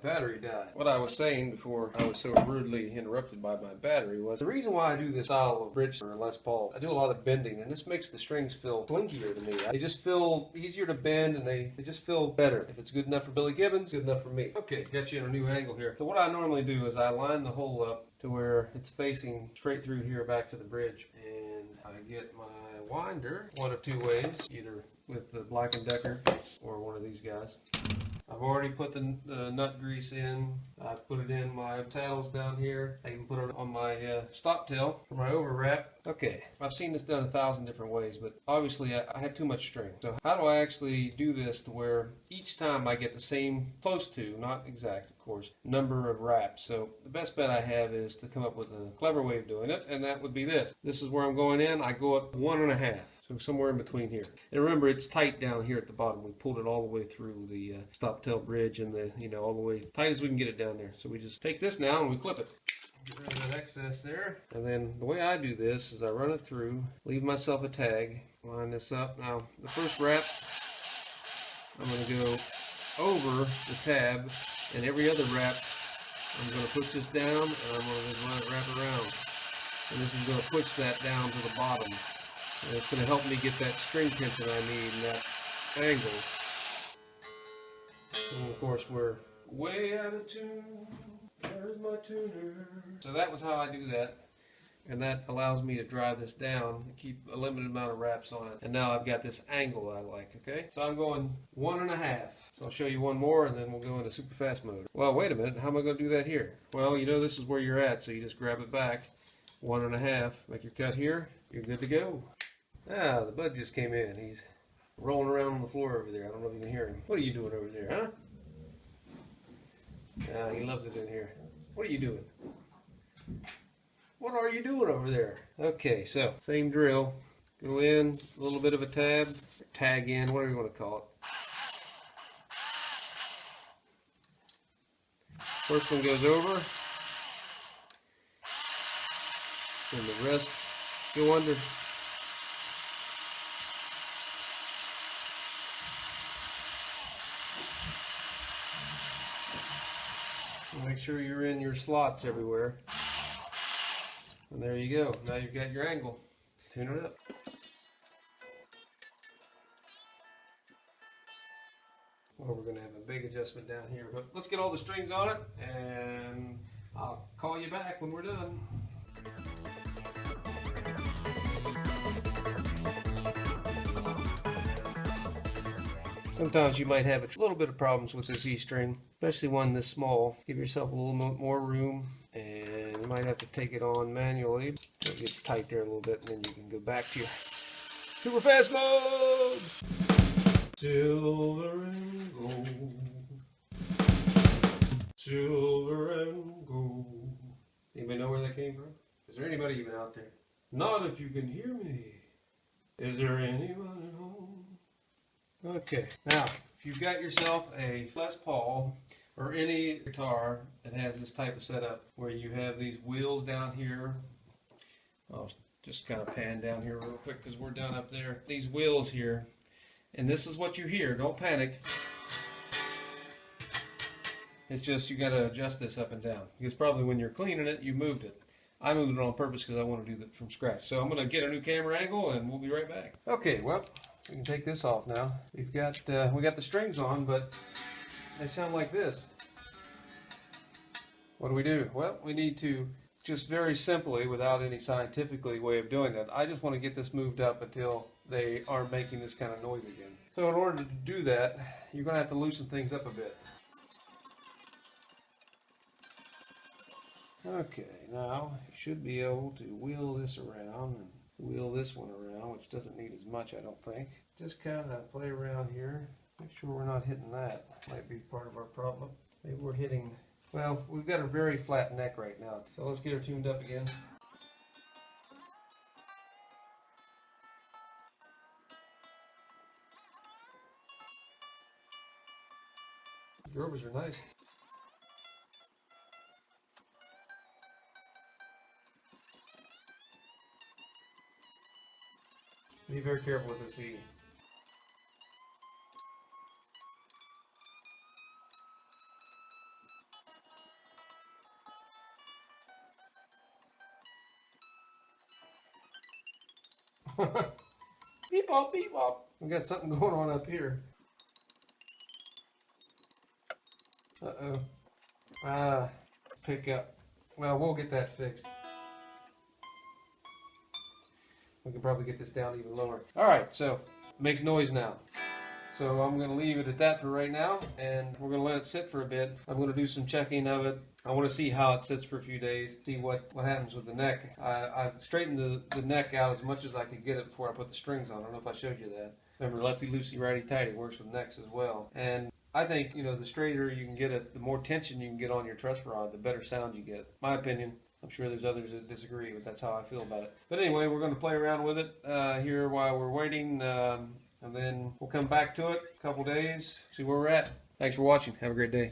battery died. What I was saying before I was so rudely interrupted by my battery was the reason why I do this style of bridge or Les Paul. I do a lot of bending, and this makes the strings feel slinkier to me. They just feel easier to bend, and they just feel better. If it's good enough for Billy Gibbons, good enough for me. Okay, got you in a new angle here. So what I normally do is I line the hole up to where it's facing straight through here back to the bridge, and I get my winder one of two ways, either with the Black & Decker or one of these guys. I've already put the nut grease in. I've put it in my saddles down here. I even put it on my stop tail for my over wrap. Okay, I've seen this done 1,000 different ways, but obviously I have too much string. So how do I actually do this to where each time I get the same, close to, not exact of course, number of wraps? So the best bet I have is to come up with a clever way of doing it, and that would be this. This is where I'm going in. I go up 1.5. So somewhere in between here. And remember, it's tight down here at the bottom. We pulled it all the way through the stop tail bridge and the, all the way tight as we can get it down there. So we just take this now and we clip it. Get rid of that excess there. And then the way I do this is I run it through, leave myself a tag, line this up. Now, the first wrap, I'm going to go over the tab, and every other wrap, I'm going to push this down, and I'm going to run it wrap around. And this is going to push that down to the bottom. And it's going to help me get that string tension I need and that angle. And of course we're way out of tune. There's my tuner. So that was how I do that. And that allows me to drive this down and keep a limited amount of wraps on it. And now I've got this angle I like, okay? So I'm going 1.5. So I'll show you one more and then we'll go into super fast mode. Well, wait a minute. How am I going to do that here? Well, this is where you're at, so you just grab it back. 1.5. Make your cut here. You're good to go. Ah, the bud just came in. He's rolling around on the floor over there. I don't know if you can hear him. What are you doing over there, huh? Ah, he loves it in here. What are you doing? What are you doing over there? Okay, so same drill. Go in, a little bit of a tag in, whatever you want to call it. First one goes over, and the rest go under. Make sure you're in your slots everywhere. And there you go. Now you've got your angle. Tune it up. Well, we're going to have a big adjustment down here. But let's get all the strings on it, and I'll call you back when we're done. Sometimes you might have a little bit of problems with this E-string, especially one this small. Give yourself a little more room, and you might have to take it on manually. So it gets tight there a little bit, and then you can go back to your super fast mode. Silver and gold, silver and gold. Anybody know where that came from? Is there anybody even out there? Not if you can hear me. Is there anyone at home? Okay, now if you've got yourself a Les Paul or any guitar that has this type of setup where you have these wheels down here, I'll just kind of pan down here real quick because we're down up there. These wheels here, and this is what you hear. Don't panic. It's just you got to adjust this up and down because probably when you're cleaning it, you moved it. I moved it on purpose because I want to do that from scratch. So I'm going to get a new camera angle and we'll be right back. Okay, well, we can take this off now. We got the strings on, but they sound like this. What do? Well, we need to just very simply, without any scientifically way of doing that, I just want to get this moved up until they are making this kind of noise again. So in order to do that, you're going to have to loosen things up a bit. Okay, now you should be able to wheel this around and wheel this one around, which doesn't need as much, I don't think. Just kind of play around here. Make sure we're not hitting that. Might be part of our problem. Maybe we're hitting, well, we've got a very flat neck right now. So let's get her tuned up again. The Grovers are nice. Be very careful with this E. Beep bop, beep bop. We got something going on up here. Uh-oh. Pick up. Well, we'll get that fixed. We can probably get this down even lower. Alright, so it makes noise now. So I'm going to leave it at that for right now, and we're going to let it sit for a bit. I'm going to do some checking of it. I want to see how it sits for a few days, see what happens with the neck. I've straightened the neck out as much as I could get it before I put the strings on. I don't know if I showed you that. Remember, lefty loosey, righty tighty works with necks as well. And I think, you know, the straighter you can get it, the more tension you can get on your truss rod, the better sound you get. My opinion. I'm sure there's others that disagree, but that's how I feel about it. But anyway, we're going to play around with it here while we're waiting, and then we'll come back to it in a couple days, see where we're at. Thanks for watching. Have a great day.